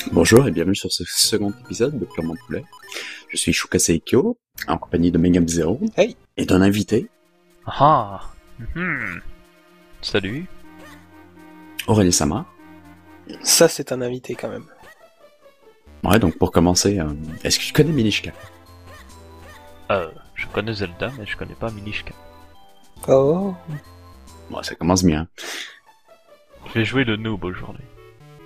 Bonjour et bienvenue sur ce second épisode de Purement Poulet. Je suis Shuka Seikyo, en compagnie de Megam Zero, Hey. et d'un invité, Ah. Mhm. Salut. Aurélie Sama. Ça, c'est un invité quand même. Ouais, donc pour commencer, est-ce que tu connais Minish Cap? Je connais Zelda, mais je connais pas Minish Cap. Oh. Bon, ça commence bien. Je vais jouer le noob aujourd'hui.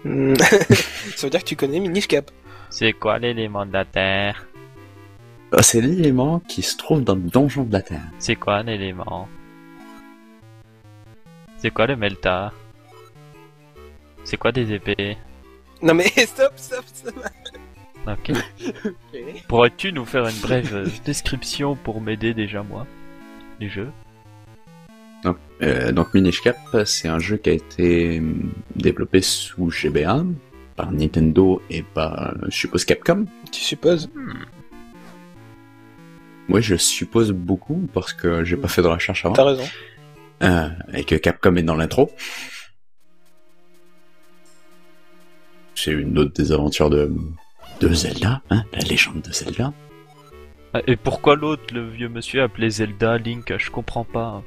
Ça veut dire que tu connais Minish Cap. C'est quoi l'élément de la Terre? C'est l'élément qui se trouve dans le donjon de la Terre. C'est quoi un élément? C'est quoi le Melta? C'est quoi des épées? Non mais stop. Ok. Ok. Pourrais-tu nous faire une brève description pour m'aider déjà moi? Du jeu? Donc Minish Cap, c'est un jeu qui a été développé sous GBA, par Nintendo et par, je suppose, Capcom. Tu supposes? Oui, je suppose beaucoup, parce que j'ai pas fait de recherche avant. T'as raison. Et que Capcom est dans l'intro. C'est une autre des aventures de Zelda, hein, la légende de Zelda. Ah, et pourquoi l'autre, le vieux monsieur, appelait Zelda Link? Je comprends pas.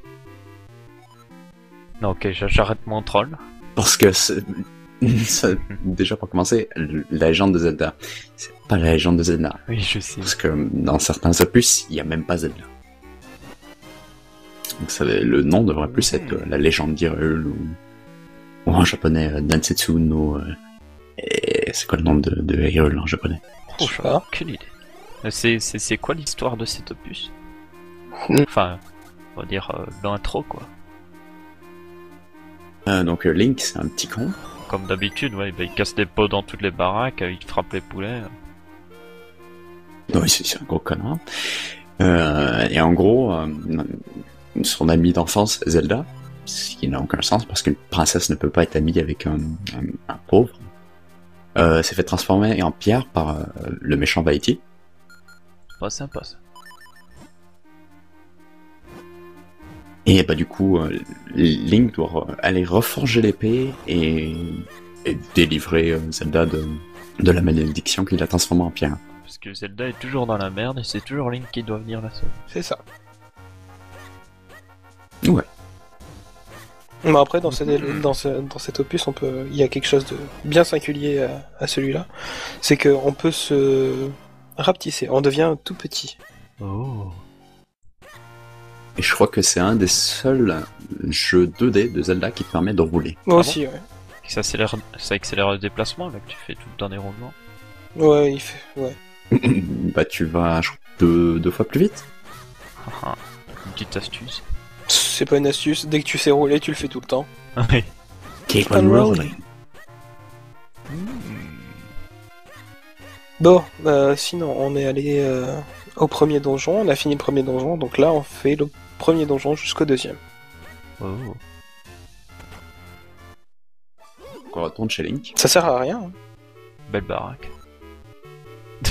Non, ok, j'arrête mon troll. Parce que, déjà pour commencer, la légende de Zelda, c'est pas la légende de Zelda. Oui, je sais. Parce que dans certains opus, il y a même pas Zelda. Donc le nom devrait plus être la légende d'Hyrule, ou en japonais, Densetsu no... et c'est quoi le nom de Hyrule en japonais? Oh, Je sais pas. aucune idée. C'est quoi l'histoire de cet opus? Hmm. Enfin, on va dire l'intro quoi. Donc Link, c'est un petit con. Comme d'habitude, ouais, bah, il casse des pots dans toutes les baraques, il frappe les poulets. Oui, c'est un gros connard. Et en gros, son ami d'enfance, Zelda, ce qui n'a aucun sens parce qu'une princesse ne peut pas être amie avec un pauvre, s'est fait transformer en pierre par le méchant Vaiti. Pas sympa ça. Et bah du coup, Link doit aller reforger l'épée et délivrer Zelda de la malédiction qui l'a transformé en pierre. Parce que Zelda est toujours dans la merde et c'est toujours Link qui doit venir la sauver. C'est ça. Ouais. Mais après, dans cet opus, il y a quelque chose de bien singulier à celui-là. C'est qu'on peut se rapetisser. On devient tout petit. Oh. Et je crois que c'est un des seuls jeux 2D de Zelda qui te permet de rouler. Moi Ah aussi, ouais. Ça accélère le déplacement là que tu fais tout le temps des roulements. Ouais, il fait. Ouais. Bah tu vas je crois, deux fois plus vite. Haha, une petite astuce. C'est pas une astuce. Dès que tu sais rouler, tu le fais tout le temps. Oui. Keep on rolling. Bon, sinon, on est allé au premier donjon. On a fini le premier donjon. Donc là, on fait le premier donjon jusqu'au deuxième. Oh. On retourne chez Link. Ça sert à rien. Hein. Belle baraque.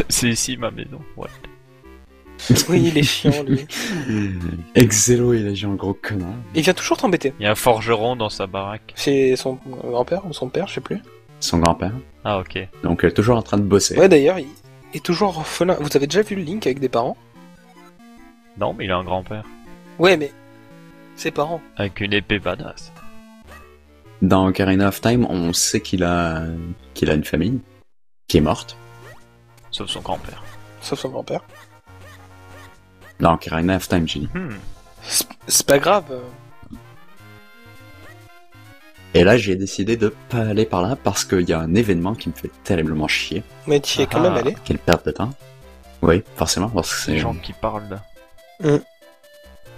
C'est ici ma maison, ouais. Oui, il est chiant, lui. Exelo, il agit en gros connard. Il vient toujours t'embêter. Il y a un forgeron dans sa baraque. C'est son grand-père ou son père, je sais plus. Son grand-père. Ah ok. Donc toujours en train de bosser. Ouais, d'ailleurs, il est toujours orphelin. Vous avez déjà vu le Link avec des parents? Non mais il a un grand-père. Ouais, mais ses parents. Avec une épée badass. Dans Ocarina of Time, on sait qu'il a une famille qui est morte. Sauf son grand-père. Sauf son grand-père. Dans Ocarina of Time, j'ai dit. C'est pas grave. Et là, j'ai décidé de pas aller par là parce qu'il y a un événement qui me fait terriblement chier. Mais tu y es quand même allé. Quelle perte de temps. Oui, forcément, parce que Les c'est... gens qui parlent là.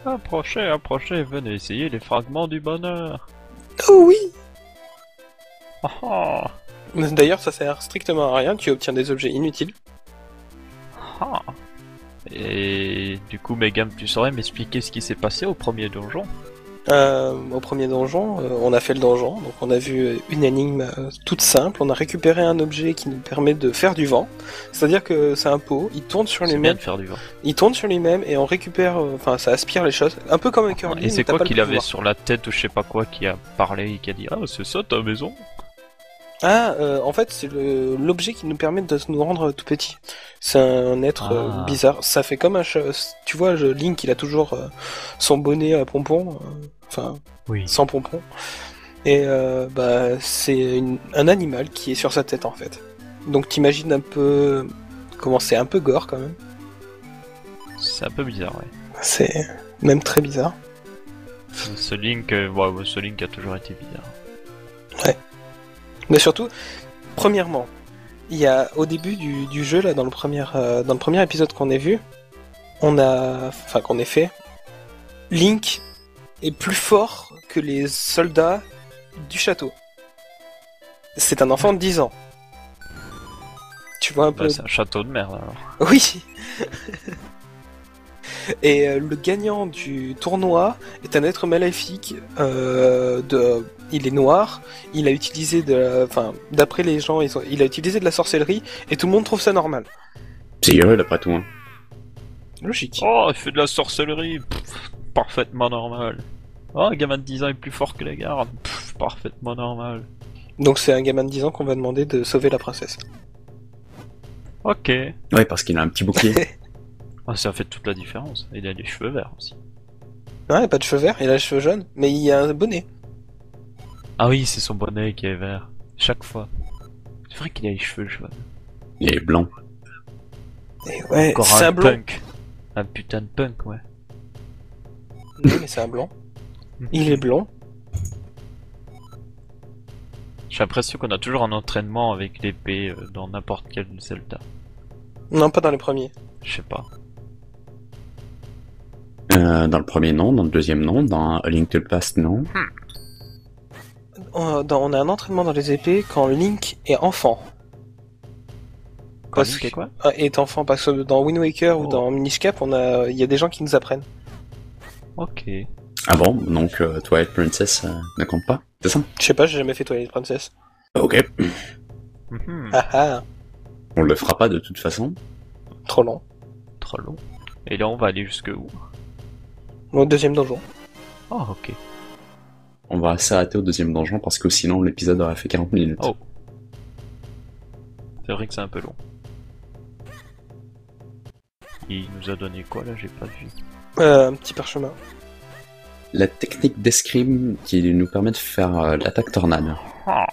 Approchez, venez essayer les fragments du bonheur. Oh oui. Ah ah. D'ailleurs, ça sert strictement à rien. Tu obtiens des objets inutiles. Ah. Et du coup, Megam, tu saurais m'expliquer ce qui s'est passé au premier donjon? Au premier donjon, on a fait le donjon, donc on a vu une énigme toute simple. On a récupéré un objet qui nous permet de faire du vent. C'est-à-dire que c'est un pot, il tourne sur C'est bien lui-même. de faire du vent. Il tourne sur lui-même et on récupère, enfin ça aspire les choses, un peu comme un curling. Et c'est mais t'as quoi pas le qu'il avait pouvoir. sur la tête ou je sais pas quoi qui a parlé et qui a dit ah c'est ça ta maison? En fait, c'est l'objet qui nous permet de nous rendre tout petit. C'est un être bizarre. Ça fait comme un chat. Tu vois, Link, il a toujours son bonnet à pompons. Enfin, Oui. sans pompons. Et c'est un animal qui est sur sa tête, en fait. Donc t'imagines un peu... Comment c'est un peu gore, quand même. C'est un peu bizarre, ouais. C'est même très bizarre. Ce Link, ce Link a toujours été bizarre. Mais surtout, premièrement, il y a au début du jeu, là, dans le premier épisode qu'on a vu, qu'on ait fait, Link est plus fort que les soldats du château. C'est un enfant de 10 ans. Tu vois un peu... C'est un château de merde, alors. Oui. Et le gagnant du tournoi est un être maléfique. Il est noir. Il a utilisé d'après les gens, il a utilisé de la sorcellerie et tout le monde trouve ça normal. C'est Hyrule après tout. Hein. Logique. Oh, il fait de la sorcellerie. Parfaitement normal. Oh, un gamin de 10 ans est plus fort que la garde. Parfaitement normal. Donc c'est un gamin de 10 ans qu'on va demander de sauver la princesse. Ok. Ouais, parce qu'il a un petit bouclier. Ça fait toute la différence. Il a les cheveux verts aussi. Non, il a pas de cheveux verts, il a les cheveux jaunes, mais il a un bonnet. Ah oui, c'est son bonnet qui est vert. Chaque fois. C'est vrai qu'il a les cheveux jaunes. Il est blanc. Et ouais, Encore c'est un blond. punk. Un putain de punk, ouais. Non, mais c'est un blond. Il est blond. J'ai l'impression qu'on a toujours un entraînement avec l'épée dans n'importe quel Zelda. Non, pas dans les premiers. Je sais pas. Dans le premier non, dans le deuxième non, dans A Link to the Past non. On a un entraînement dans les épées quand Link est enfant. Quand Link est quoi ? Est enfant, parce que dans Wind Waker ou dans Minish Cap, il y a des gens qui nous apprennent. Ok. Ah bon, donc Twilight Princess ne compte pas, c'est ça? Je sais pas, j'ai jamais fait Twilight Princess. Ok. Ah ah, On le fera pas de toute façon. trop long. Trop long. Et là, on va aller jusque où ? Au deuxième donjon. Oh, ok. On va s'arrêter au deuxième donjon parce que sinon l'épisode aurait fait 40 minutes. Oh. C'est vrai que c'est un peu long. Il nous a donné quoi là ? J'ai pas vu. Un petit parchemin. La technique d'escrime qui nous permet de faire l'attaque tornade. Ah.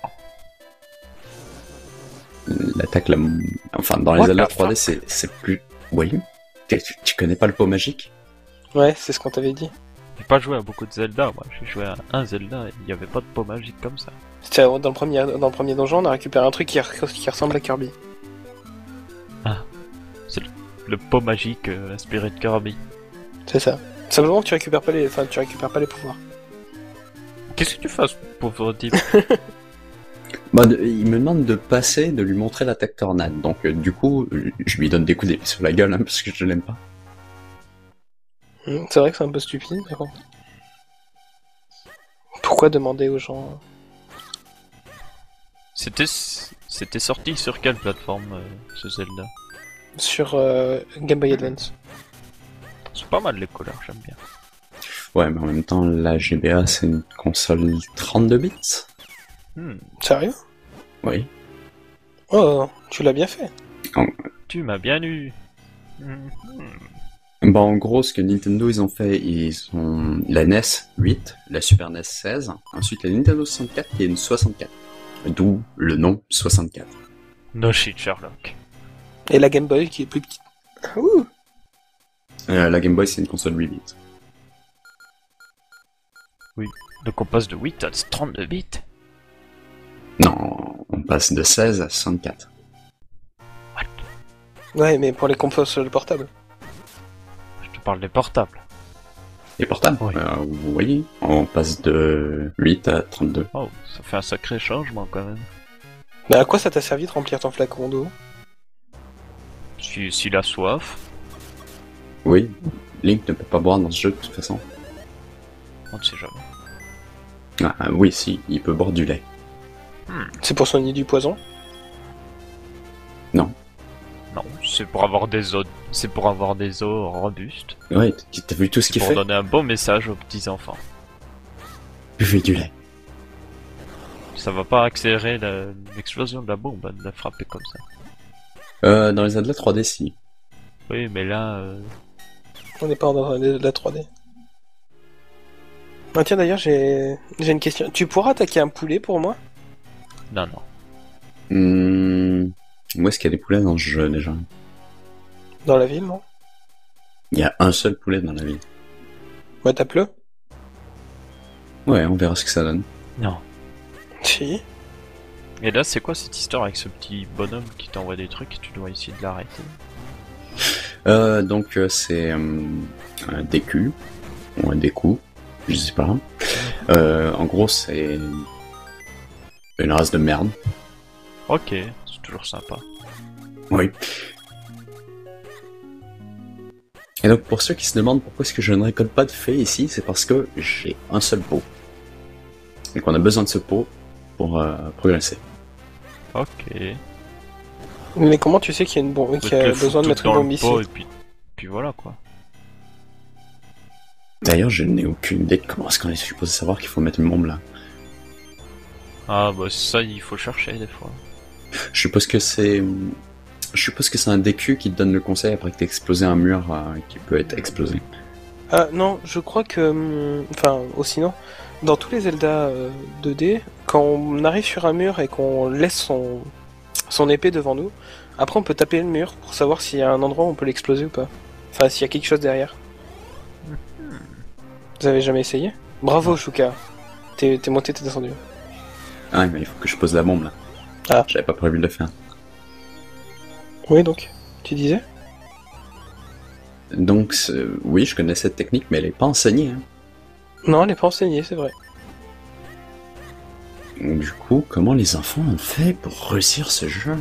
L'attaque Enfin, dans les What Zelda the 3D, c'est plus... Oui. Tu connais pas le pot magique? Ouais, c'est ce qu'on t'avait dit. J'ai pas joué à beaucoup de Zelda, moi. J'ai joué à un Zelda et il y avait pas de pot magique comme ça. C'était dans le premier donjon, on a récupéré un truc qui ressemble à Kirby. Le pot magique inspiré de Kirby. C'est ça. Simplement que tu récupères pas les pouvoirs. Qu'est-ce que tu fais, ce pauvre type ? Bah, il me demande de passer, de lui montrer l'attaque tornade. Donc, du coup, je lui donne des coups d'épée sur la gueule, hein, parce que je l'aime pas. C'est vrai que c'est un peu stupide, mais bon. Pourquoi demander aux gens... C'était sorti sur quelle plateforme, ce Zelda ? Sur Game Boy Advance. C'est pas mal les couleurs, j'aime bien. Ouais, mais en même temps, la GBA, c'est une console 32 bits. Sérieux ? Oui. Oh, tu l'as bien fait. Tu m'as bien eu. Bah, en gros, ce que Nintendo, ils ont fait, ils ont la NES 8, la Super NES 16, ensuite la Nintendo 64 qui est une 64. D'où le nom 64. No shit, Sherlock. Et la Game Boy qui est plus petite. Ouh. La Game Boy, c'est une console 8 bits. Oui. Donc on passe de 8 à 32 bits. Non, on passe de 16 à 64. Ouais, mais pour les consoles portables. Je te parle des portables. Et portable, Oui. oui, on passe de 8 à 32. Oh, ça fait un sacré changement quand même. Mais à quoi ça t'a servi de remplir ton flacon d'eau ? S'il a soif, Oui, Link ne peut pas boire dans ce jeu de toute façon. on ne sait jamais. Ah, oui, si, il peut boire du lait. C'est pour soigner du poison ? Non, c'est pour avoir des os. C'est pour avoir des os robustes. Ouais, t'as vu tout ce C'est qu'il pour fait? donner un bon message aux petits enfants. Buvez du lait. Ça va pas accélérer l'explosion de la bombe, de la frapper comme ça. Dans les Zelda 3D, si. Oui, mais là... On n'est pas dans la 3D. Ah, tiens, d'ailleurs, j'ai une question. Tu pourras attaquer un poulet pour moi? Non, non. Où est-ce qu'il y a des poulets dans ce jeu, déjà? Dans la ville, non? Il y a un seul poulet dans la ville. Ouais, tape-le. Ouais, on verra ce que ça donne. Non. Si. Et là, c'est quoi cette histoire avec ce petit bonhomme qui t'envoie des trucs et tu dois essayer de l'arrêter? Donc, c'est un DQ, ou un DQ, je sais pas. En gros, c'est une race de merde. Ok, c'est toujours sympa. Oui. Et donc, pour ceux qui se demandent pourquoi est-ce que je ne récolte pas de fées ici, c'est parce que j'ai un seul pot. Donc, on a besoin de ce pot pour progresser. Ok. Mais comment tu sais qu'il y a une bombe, qu'il y a besoin de mettre une bombe ici? Et puis voilà quoi. D'ailleurs, je n'ai aucune idée de comment est-ce qu'on est supposé savoir qu'il faut mettre une bombe là. Ah bah ça, il faut chercher des fois. Je suppose que c'est un DQ qui te donne le conseil après que t'aies explosé un mur qui peut être explosé. Ah non, je crois que... Enfin, aussi non. Dans tous les Zelda 2D, quand on arrive sur un mur et qu'on laisse son épée devant nous, après on peut taper le mur pour savoir s'il y a un endroit où on peut l'exploser ou pas. Enfin, s'il y a quelque chose derrière. Vous avez jamais essayé? Bravo, Shuka. T'es monté, t'es descendu. Ah, mais il faut que je pose la bombe là. Ah. J'avais pas prévu de le faire. Oui, donc, tu disais? Donc, oui, je connais cette technique, mais elle est pas enseignée. Hein. Non, elle est pas enseignée, c'est vrai. Donc, du coup, comment les enfants ont fait pour réussir ce jeu?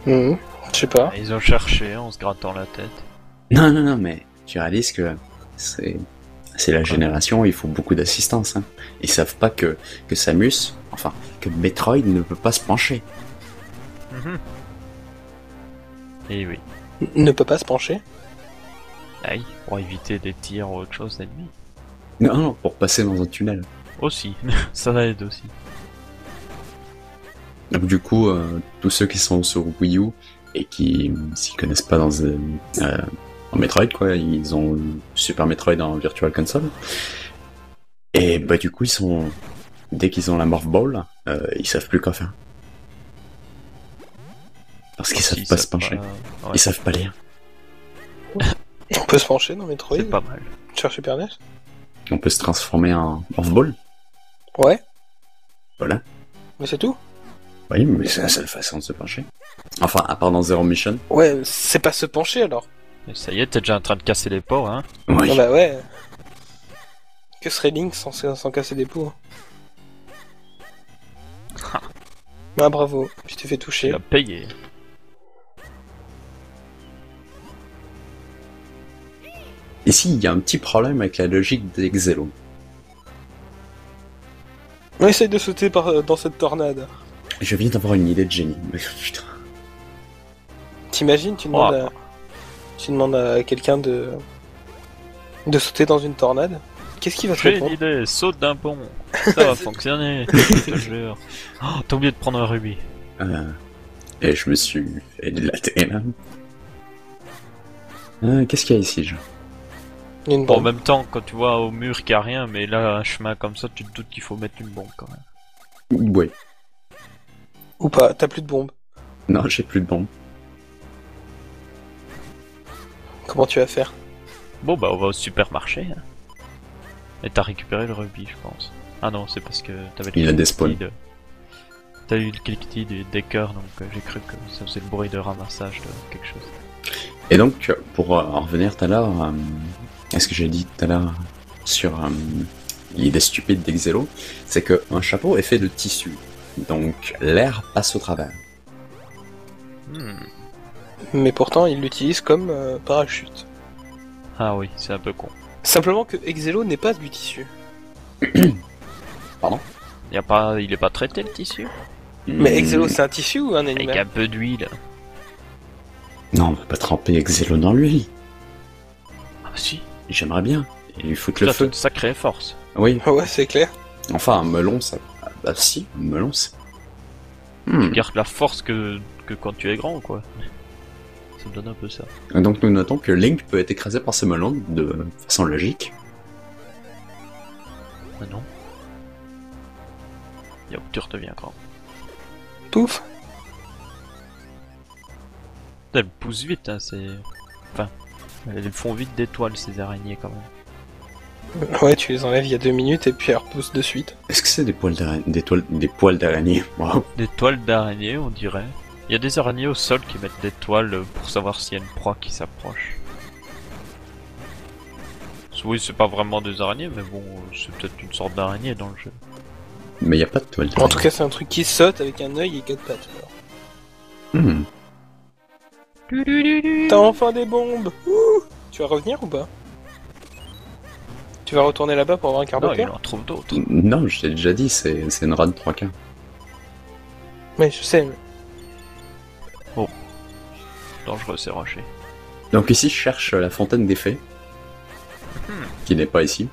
Je sais pas. Ils ont cherché en se grattant la tête. Non, mais tu réalises que c'est la génération où il faut beaucoup d'assistance. Hein. Ils savent pas que Samus, enfin, que Metroid ne peut pas se pencher. Et oui. Ne peut pas se pencher. Aïe, pour éviter des tirs ou autre chose d'ennemis. Non, pour passer dans un tunnel. Aussi, ça aide aussi. Donc du coup, tous ceux qui sont sur Wii U et qui s'y connaissent pas dans en Metroid, quoi, ils ont Super Metroid en Virtual Console. Et bah du coup, dès qu'ils ont la Morph Ball, ils savent plus quoi faire. Parce qu'ils savent pas se pencher. Ouais. Ils savent pas lire. On peut se pencher dans Metroid. C'est pas mal. Sur Super NES. On peut se transformer en Morph Ball. Ouais. Voilà. Mais c'est tout. Oui, mais c'est la seule façon de se pencher. Enfin, à part dans Zero Mission. Ouais, c'est pas se pencher alors. Mais ça y est, t'es déjà en train de casser les pots, hein. Oui. Ah bah ouais. Que serait Link sans casser des pots? Ah bravo, tu t'es fait toucher. Tu l'as payé. Ici, il y a un petit problème avec la logique des Xelo. On essaye de sauter dans cette tornade. Je viens d'avoir une idée de génie. Putain. T'imagines, tu demandes à quelqu'un de sauter dans une tornade. Qu'est-ce qu'il va te J'ai une répondre? idée, saute d'un pont. Ça va fonctionner, je te jure. Oh, t'as oublié de prendre un rubis. Et je me suis fait dilater là. Qu'est-ce qu'il y a ici, genre? Il y a une Bon, en bombe. même temps, quand tu vois au mur qu'il n'y a rien, mais là, un chemin comme ça, tu te doutes qu'il faut mettre une bombe quand même. Ouais. Ou pas, t'as plus de bombe. Non, j'ai plus de bombe. Comment tu vas faire? Bon, bah, on va au supermarché. Hein. Et t'as récupéré le rubis, je pense. Ah non, c'est parce que t'avais le Il a des cliquetis spawns. T'as eu le cliquetis des cœurs, donc j'ai cru que ça faisait le bruit de ramassage de quelque chose. Et donc, pour en revenir tout à l'heure, est-ce que j'ai dit tout à l'heure sur l'idée stupide d'Exelo, c'est qu'un chapeau est fait de tissu. Donc, l'air passe au travers. Mais pourtant, il l'utilise comme parachute. Ah oui, c'est un peu con. Simplement que Exelo n'est pas du tissu. Pardon? Il est pas traité le tissu? Mais Exelo, c'est un tissu ou un Avec animal? un peu d'huile. Non, on peut pas tremper Exelo dans l'huile. Ah si. J'aimerais bien. Et lui foutre Ça le a feu. une sacrée force. Oui. Ouais, c'est clair. Enfin, un melon, ça... Bah si, un melon, c'est... Tu gardes la force que quand tu es grand, quoi. Ça me donne un peu ça. Et donc nous notons que Link peut être écrasé par ce melon de façon logique. Ah non. Yop, tu redeviens grand. Pouf. Elles poussent vite, hein, c'est... Enfin, elles font vite d'étoiles, ces araignées, quand même. Ouais, tu les enlèves il y a 2 minutes et puis elles repoussent de suite. Est-ce que c'est des poils d'araignée? Des poils d'araignée? Wow. Des toiles d'araignées, on dirait. Il y a des araignées au sol qui mettent des toiles pour savoir s'il y a une proie qui s'approche. Oui, c'est pas vraiment des araignées, mais bon, c'est peut-être une sorte d'araignée dans le jeu. Mais y a pas de toile d'araignée. En tout cas, c'est un truc qui saute avec un œil et 4 pattes. Alors. Hmm. T'as enfin des bombes. Ouh. Tu vas revenir ou pas? Tu vas retourner là-bas pour avoir un quart de Non, il terre? en trouve d'autres. Non, je t'ai déjà dit, c'est une run 3K. Mais je sais. Dangereux, c'est rocher. Donc ici, je cherche la fontaine des fées, qui n'est pas ici.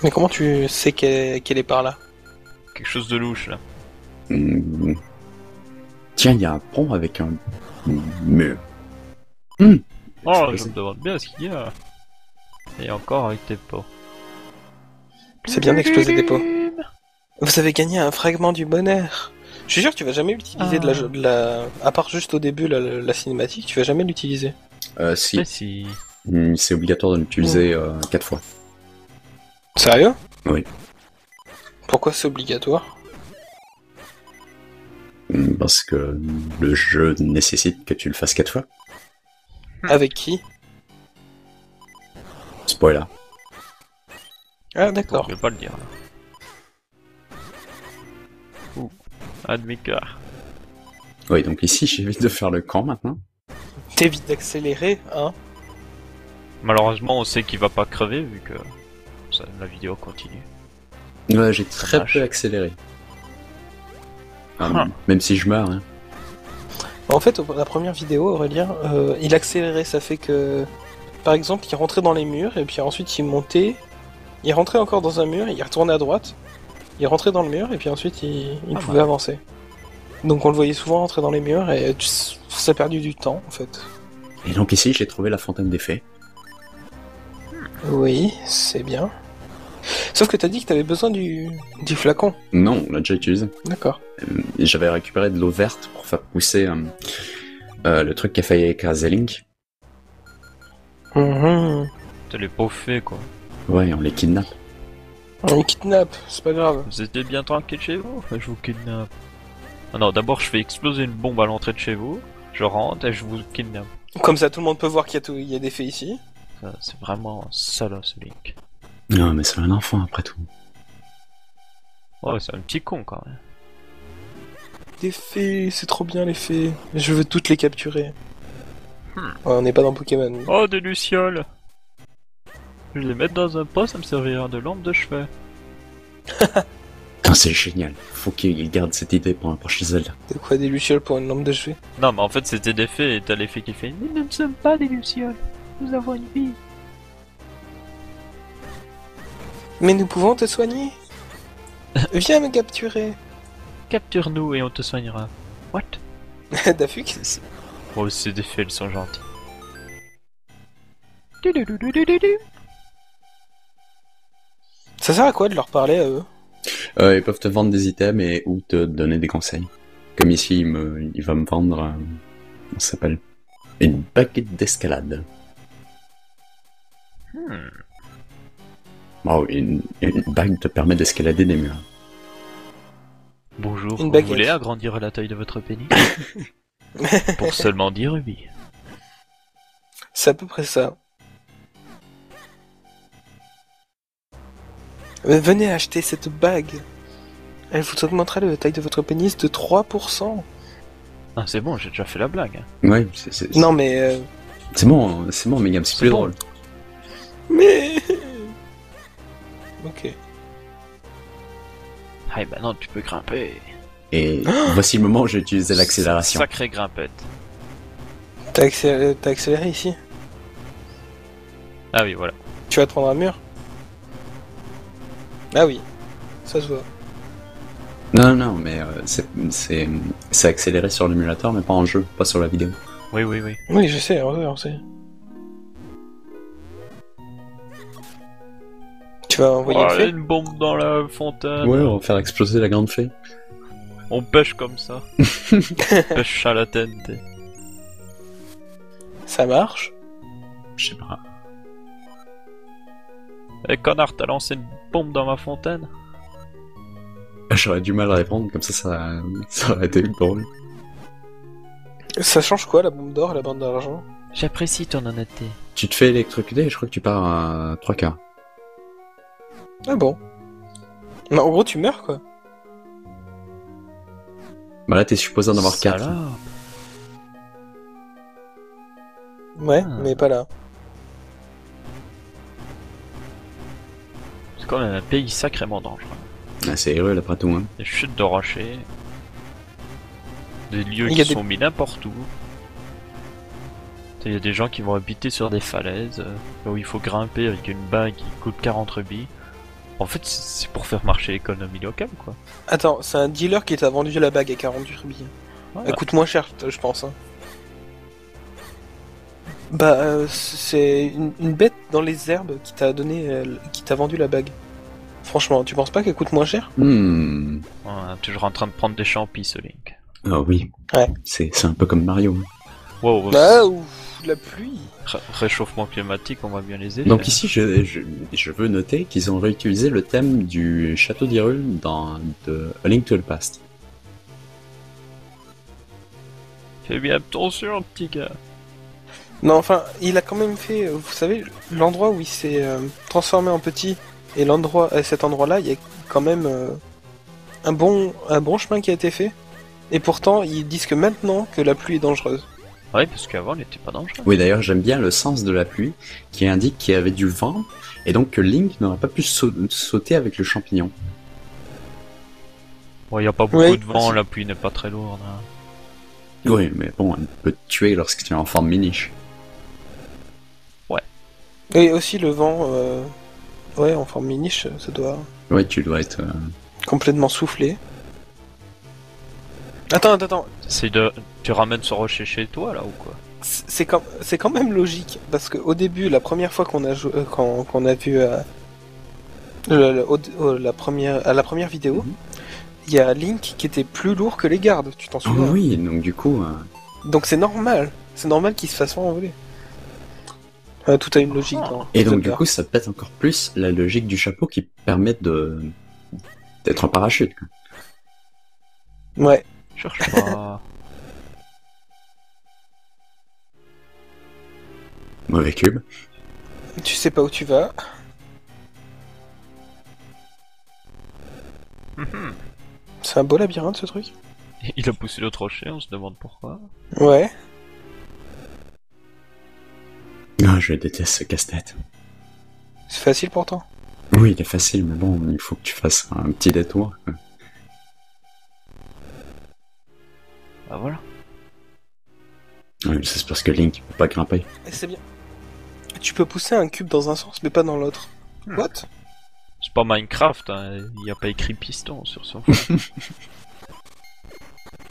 Mais comment tu sais qu'elle est par là? Quelque chose de louche, là. Hmm. Tiens, il y a un pont avec un mur. Oh, C'est je me demande bien ce qu'il y a. Et encore avec tes pots. C'est bien d'exploser des pots. Vous avez gagné un fragment du bonheur. Je suis sûr que tu vas jamais l'utiliser de la... À part juste au début, la cinématique, tu vas jamais l'utiliser. Si, Mais si... c'est obligatoire de l'utiliser 4 fois. Sérieux? Oui. Pourquoi c'est obligatoire? Parce que le jeu nécessite que tu le fasses 4 fois. Avec qui? Spoiler. Ah d'accord. Je vais pas le dire, là. Ouh. Admicard. Oui, donc ici, j'évite de faire le camp maintenant. T'évites d'accélérer, hein? Malheureusement, on sait qu'il va pas crever, vu que la vidéo continue. Ouais, j'ai très marche. peu accéléré. Même si je meurs, hein. En fait, la première vidéo, Aurélien, il accélérait, ça fait que... Par exemple, il rentrait dans les murs, et puis ensuite il montait, il rentrait encore dans un mur, il retournait à droite, il rentrait dans le mur, et puis ensuite il pouvait avancer. Donc on le voyait souvent rentrer dans les murs, et ça a perdu du temps, en fait. Et donc ici, j'ai trouvé la fontaine des fées. Oui, c'est bien. Sauf que t'as dit que t'avais besoin du flacon. Non, on l'a déjà utilisé. D'accord. Et j'avais récupéré de l'eau verte pour faire pousser le truc qui a failli écraser Link. Mhm. T'as les pauvres fées, quoi. Ouais, on les kidnappe. On les kidnappe, c'est pas grave. Vous étiez bien tranquille chez vous? Enfin, je vous kidnappe. Ah non, d'abord je fais exploser une bombe à l'entrée de chez vous, je rentre et je vous kidnappe. Comme ça tout le monde peut voir qu'il y a des fées ici. Ça, c'est vraiment un salaud, ce Link. Non, mais c'est un enfant après tout. Ouais, c'est un petit con, quand même. Des fées, c'est trop bien les fées. Je veux toutes les capturer. Ouais, on n'est pas dans Pokémon. Oh, des lucioles! Je vais les mettre dans un pot, ça me servira de lampe de chevet. Putain, c'est génial. Faut qu'il garde cette idée pour un prochain Zelda. De quoi des lucioles pour une lampe de chevet? Non, mais en fait, c'était des fées, et t'as les fées qui fait « Nous ne sommes pas des lucioles, nous avons une vie. Mais nous pouvons te soigner. Viens me capturer. Capture-nous et on te soignera. » What? Dafuk? Oh, c'est des fées, elles sont gentilles. Ça sert à quoi de leur parler à eux? Ils peuvent te vendre des items et ou te donner des conseils. Comme ici, il va me vendre... comment ça s'appelle? Une baguette d'escalade. Oh, une bague te permet d'escalader des murs. Bonjour, Une vous baguette. voulez agrandir la taille de votre pénis? Pour seulement 10 rubis. C'est à peu près ça. Venez acheter cette bague. Elle vous augmentera la taille de votre pénis de 3%. Ah, c'est bon, j'ai déjà fait la blague. Hein. Ouais, Non mais... c'est bon, Megam, c'est plus bon. drôle. Mais... Ok. Ah, bah non, tu peux grimper. Et voici le moment où j'ai utilisé l'accélération. Sacrée grimpette. T'as accéléré ici? Ah oui, voilà. Tu vas te prendre un mur? Ah oui, ça se voit. Non, mais c'est accéléré sur l'émulateur, mais pas en jeu, pas sur la vidéo. Oui, oui, oui. Oui, je sais, on sait. Tu vas envoyer Oh, le fait? une bombe dans la fontaine. Ouais, on va faire exploser la grande fée. On pêche comme ça. Pêche à la TNT. Ça marche. Je sais pas. Eh connard, t'as lancé une bombe dans ma fontaine? J'aurais du mal à répondre, comme ça aurait été drôle. Ça change quoi la bombe d'or et la bombe d'argent? J'apprécie ton honnêteté. Tu te fais électrocuter et je crois que tu pars à 3 quarts. Ah bon? Non, en gros, tu meurs quoi. Bah là, t'es supposé en avoir 4. Salope. Ouais, Ah. mais pas là. C'est quand même un pays sacrément dangereux. Ah, c'est heureux, après tout, hein. Des chutes de rochers. Des lieux Il y a qui des- sont mis n'importe où. Il y a des gens qui vont habiter sur des falaises, là où il faut grimper avec une bague qui coûte 40 rubis. En fait, c'est pour faire marcher l'économie locale, quoi. Attends, c'est un dealer qui t'a vendu la bague à 40 rubis. Ouais. Elle coûte moins cher, je pense. Hein. Bah, c'est une bête dans les herbes qui t'a donné, qui t'a vendu la bague. Franchement, tu penses pas qu'elle coûte moins cher? Hmm. Ouais, toujours en train de prendre des champis, ce Link. Ah oui. Ouais. C'est un peu comme Mario. Wow, Bah, ouf, la pluie. réchauffement climatique, on va bien les aider. Donc ici, je veux noter qu'ils ont réutilisé le thème du château d'Hyrule dans A Link to the Past. Fais bien attention, petit gars. Non, enfin, il a quand même fait, vous savez, l'endroit où il s'est transformé en petit et cet endroit-là, il y a quand même un bon chemin qui a été fait. Et pourtant, ils disent que maintenant que la pluie est dangereuse. Ouais, parce qu'avant, il n'était pas dangereux. Oui, d'ailleurs, j'aime bien le sens de la pluie qui indique qu'il y avait du vent et donc que Link n'aurait pas pu sauter avec le champignon. Ouais, il n'y a pas beaucoup Oui, de vent, aussi. la pluie n'est pas très lourde. Hein. Oui, mais bon, elle peut te tuer lorsque tu es en forme miniche. Et aussi le vent, ouais, en forme miniche, ça doit Ouais, tu dois être... complètement souffler. Attends. Tu ramènes ce rocher chez toi, là, ou quoi? C'est quand même logique parce que au début, la première fois qu'on a joué, qu'on a vu à la première vidéo, Mhm. il y a Link qui était plus lourd que les gardes. Tu t'en Oh souviens? oui, donc du coup... Donc c'est normal qu'il se fasse envoler. Tout a une logique dans Et donc Zelda. du coup, ça pète encore plus la logique du chapeau qui permet d'être en parachute. Quoi. Ouais. Cherche pas. Mauvais cube. Tu sais pas où tu vas. C'est un beau labyrinthe ce truc. Il a poussé l'autre rocher, on se demande pourquoi. Ouais. Ah, je déteste ce casse-tête. C'est facile pourtant. Oui, il est facile, mais bon, il faut que tu fasses un petit détour. Quoi. Bah voilà. Oui, c'est parce que Link peut pas grimper. Et c'est bien. Tu peux pousser un cube dans un sens mais pas dans l'autre. What? C'est pas Minecraft, hein. Il n'y a pas écrit piston sur son.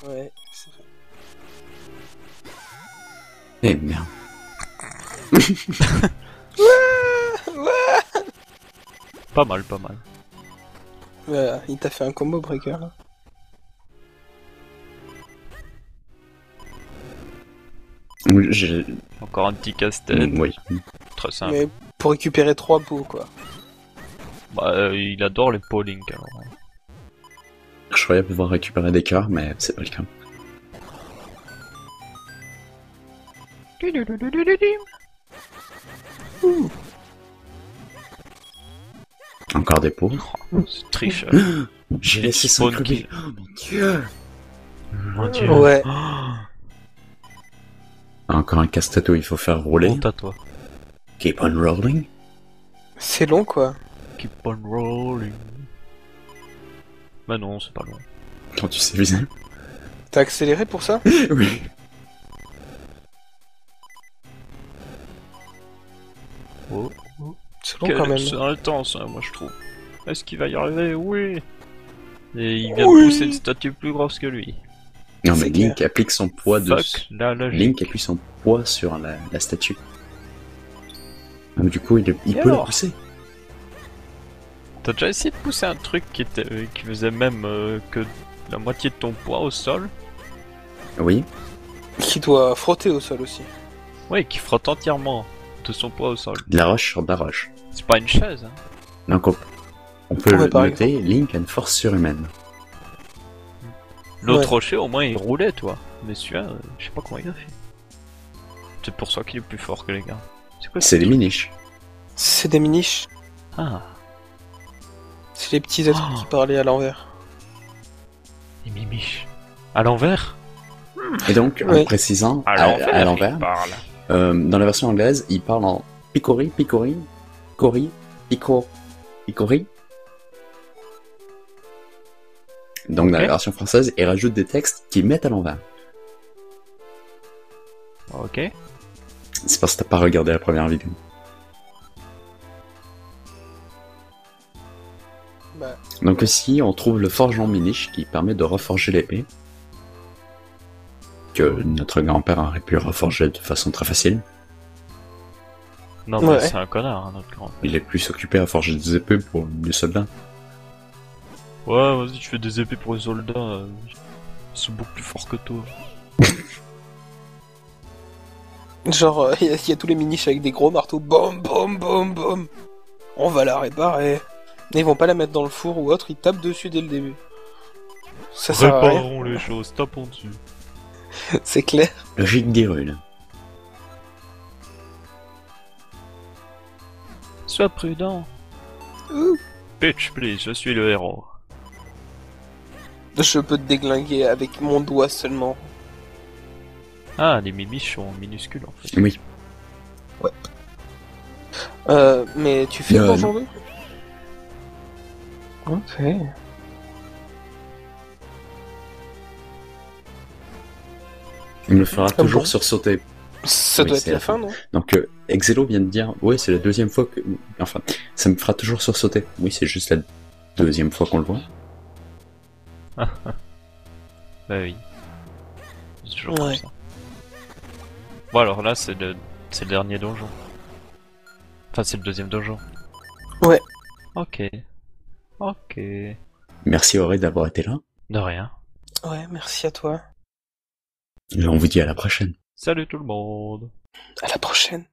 Ouais, c'est vrai. Eh merde. Pas mal, pas mal. Il t'a fait un combo breaker là. J'ai... Encore un petit casse-tête, Oui. très simple. Mais pour récupérer 3 pots quoi. Bah, il adore les polling, alors. Je croyais pouvoir récupérer des cœurs, mais c'est pas le cas. Encore des pots. C'est triche. J'ai laissé Spawn 5 kill. rubis. Oh mon dieu. Mon dieu. Ouais. Encore un casse-tête où il faut faire rouler. Honte à toi. Keep on rolling. C'est long quoi. Keep on rolling. Bah non, c'est pas long. Quand tu sais viser. T'as accéléré pour ça? Oui. C'est long quand même. C'est intense, hein, moi je trouve. Est-ce qu'il va y arriver? Oui. Et il vient de pousser une statue plus grosse que lui. Non, mais C'est Link clair. applique son poids Fuck la logique. Link appuie son poids sur la statue. Donc, du coup, il peut la alors pousser. T'as déjà essayé de pousser un truc qui faisait même que la moitié de ton poids au sol? Oui. Qui doit frotter au sol aussi. Oui, qui frotte entièrement de son poids au sol. De la roche sur de la roche. C'est pas une chaise, hein. Donc, on peut Ouais, le par noter, Link a une force surhumaine. L'autre Ouais. rocher, au moins, il roulait, toi. Mais celui-là, je sais pas comment il a fait. C'est pour ça qu'il est plus fort que les gars. C'est quoi C'est des miniches. C'est des miniches. Ah, C'est les petits êtres Oh. qui parlaient à l'envers. les mimiches. À l'envers? Et donc, en Oui. précisant, À à l'envers, l'envers, il parle. dans la version anglaise, il parle en picori, cori, picori. Donc, dans la Ok. version française, il rajoute des textes qui mettent à l'envers. Ok. C'est parce que t'as pas regardé la première vidéo. Bah, Donc ici, on trouve le forgeant Minish qui permet de reforger l'épée. Que notre grand-père aurait pu reforger de façon très facile. Non, mais Ouais. c'est un connard, hein, notre grand. Il est plus occupé à forger des épées pour les soldats. Ouais, vas-y, tu fais des épées pour les soldats. Ils sont beaucoup plus forts que toi. genre, il y a tous les miniches avec des gros marteaux. Boum, boum, boum, boum. On va la réparer. Mais ils vont pas la mettre dans le four ou autre, ils tapent dessus dès le début. Ça sert à rien. Réparons les choses, tapons dessus. C'est clair. Logique d'Hyrule. Sois prudent. Ouh. Bitch, please, je suis le héros. Je peux te déglinguer avec mon doigt seulement. Ah, les mimiches sont minuscules en fait. Oui. Mais tu fais le Non. donjon 2 Ok. Il me fera Ah toujours bon sursauter. Ça Oui, doit être c'est la la fin, non Donc Exelo vient de dire, ouais, c'est la deuxième fois que... Enfin, ça me fera toujours sursauter. Oui, c'est juste la deuxième fois qu'on le voit. Bah oui. C'est toujours Ouais. comme ça. Bon alors là c'est le dernier donjon. Enfin c'est le deuxième donjon. Ouais. Ok. Ok. Merci Auré d'avoir été là. De rien. Ouais, merci à toi. Et on vous dit à la prochaine. Salut tout le monde. À la prochaine.